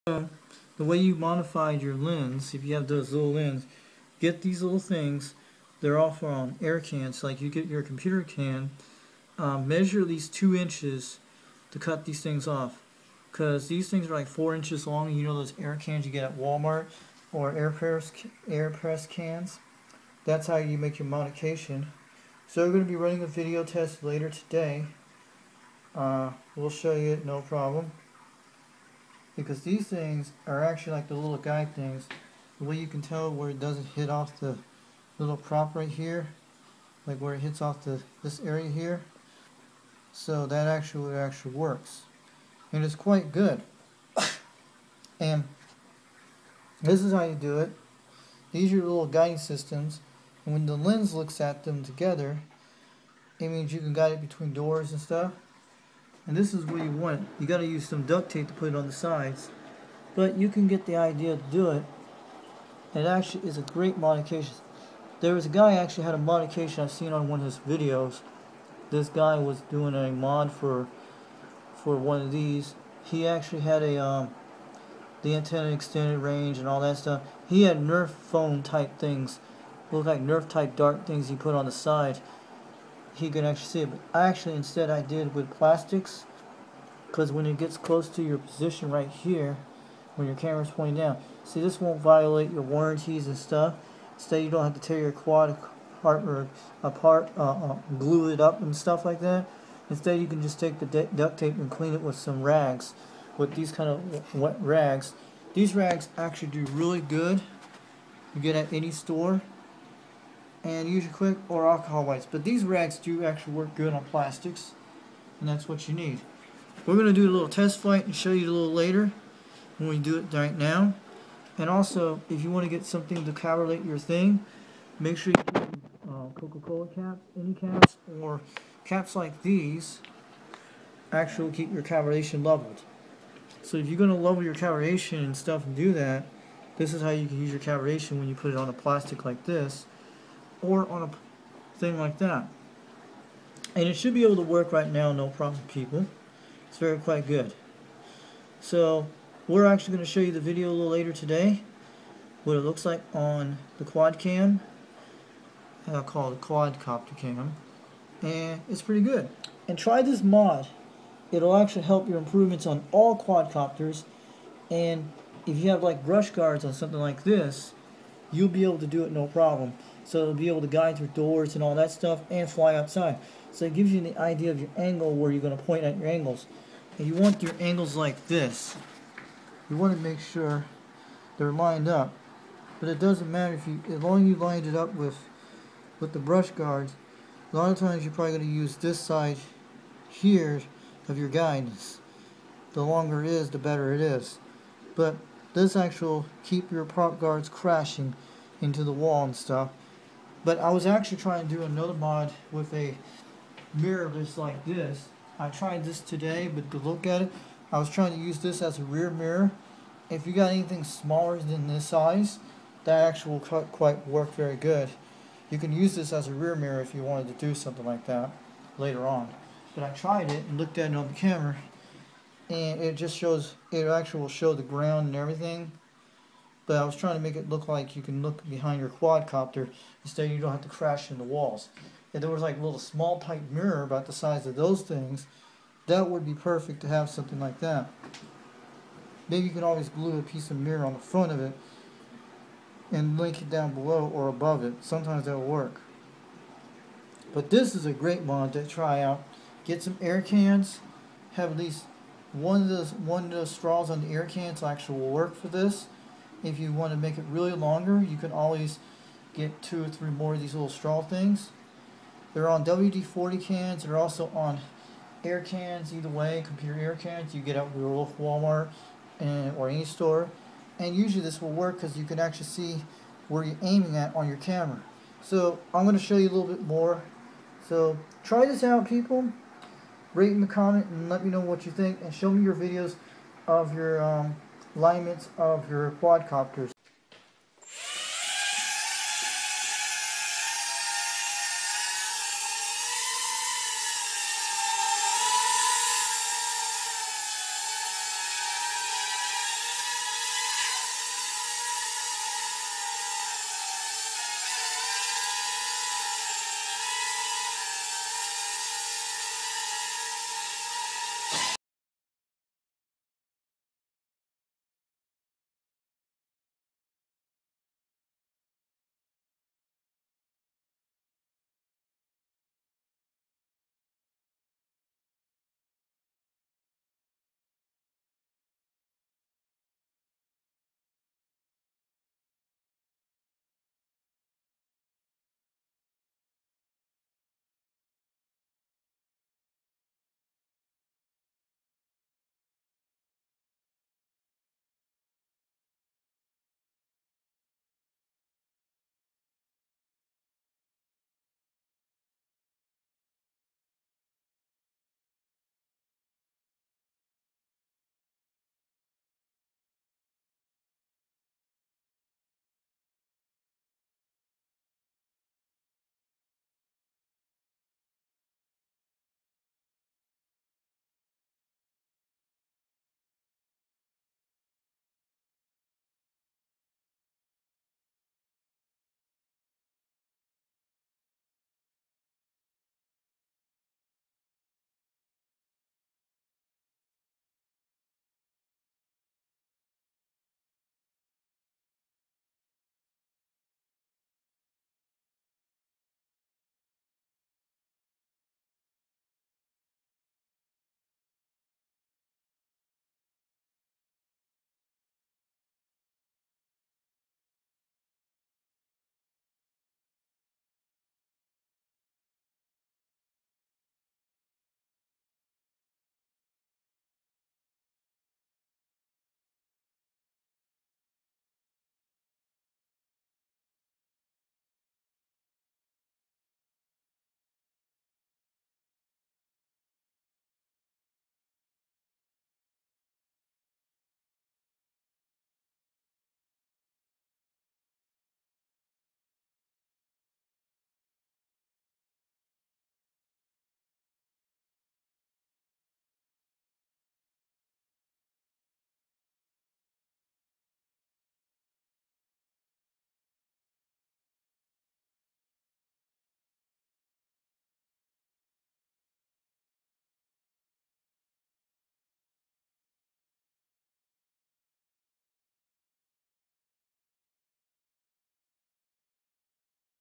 The way you modified your lens, if you have those little lens, get these little things. They're all from air cans. Like you get your computer can, measure at least 2 inches to cut these things off, because these things are like 4 inches long. You know those air cans you get at Walmart or air press cans. That's how you make your modification. So we're going to be running a video test later today. We'll show you it, no problem. Because these things are actually like the little guide things. The way you can tell where it doesn't hit off the little prop right here, like where it hits off this area here. So that actually works, and it's quite good. And this is how you do it. These are your little guiding systems, and when the lens looks at them together, it means you can guide it between doors and stuff. And this is where you want it. You got to use some duct tape to put it on the sides, but you can get the idea to do it. It actually is a great modification. There was a guy actually had a modification I've seen on one of his videos. This guy was doing a mod for one of these. He actually had a the antenna extended range and all that stuff. He had Nerf foam type things, look like Nerf type dart things he put on the side. He could actually see it, but instead I did with plastics, because when it gets close to your position right here, when your camera's pointing down, see, this won't violate your warranties and stuff. Instead, you don't have to tear your quad apart, glue it up and stuff like that. Instead, you can just take the duct tape and clean it with some rags, with these kind of wet rags. These rags actually do really good. You get at any store, and usually quick or alcohol wipes. But these rags do actually work good on plastics, and that's what you need. We're going to do a little test flight and show you a little later when we do it right now. And also, if you want to get something to calibrate your thing, make sure you keep Coca-Cola caps, any caps, or caps like these actually keep your calibration leveled. So if you're going to level your calibration and stuff and do that, this is how you can use your calibration when you put it on a plastic like this, or on a thing like that. And it should be able to work right now, no problem, people. It's quite good. So we're actually going to show you the video a little later today, what it looks like on the quad cam. I'll call it a quadcopter cam, and it's pretty good. And try this mod. It'll actually help your improvements on all quadcopters. And if you have like brush guards on something like this, you'll be able to do it no problem. So it'll be able to guide through doors and all that stuff and fly outside. So it gives you the idea of your angle, where you're going to point at your angles. And you want your angles like this. You want to make sure they're lined up. But it doesn't matter if you, as long as you lined it up with the brush guards. A lot of times you're probably going to use this side here of your guidance. The longer it is, the better it is. But this actually keep your prop guards crashing into the wall and stuff. But I was actually trying to do another mod with a mirror just like this. I tried this today, but to look at it, I was trying to use this as a rear mirror. If you got anything smaller than this size, that actually will quite work very good. You can use this as a rear mirror if you wanted to do something like that later on. But I tried it and looked at it on the camera, and it just shows, it actually will show the ground and everything. But I was trying to make it look like you can look behind your quadcopter, instead you don't have to crash into walls. If there was like a little small type mirror about the size of those things, that would be perfect to have something like that. Then you can always glue a piece of mirror on the front of it and link it down below or above it. Sometimes that will work. But this is a great mod to try out. Get some air cans. Have at least one of those straws on the air cans actually will work for this. If you want to make it really longer, you can always get 2 or 3 more of these little straw things. They're on WD-40 cans. They're also on air cans. Either way, computer air cans you get at your local Walmart or any store. And usually this will work because you can actually see where you're aiming at on your camera. So I'm going to show you a little bit more. So try this out, people. Rate in the comment and let me know what you think, and show me your videos of your alignments of your quadcopters.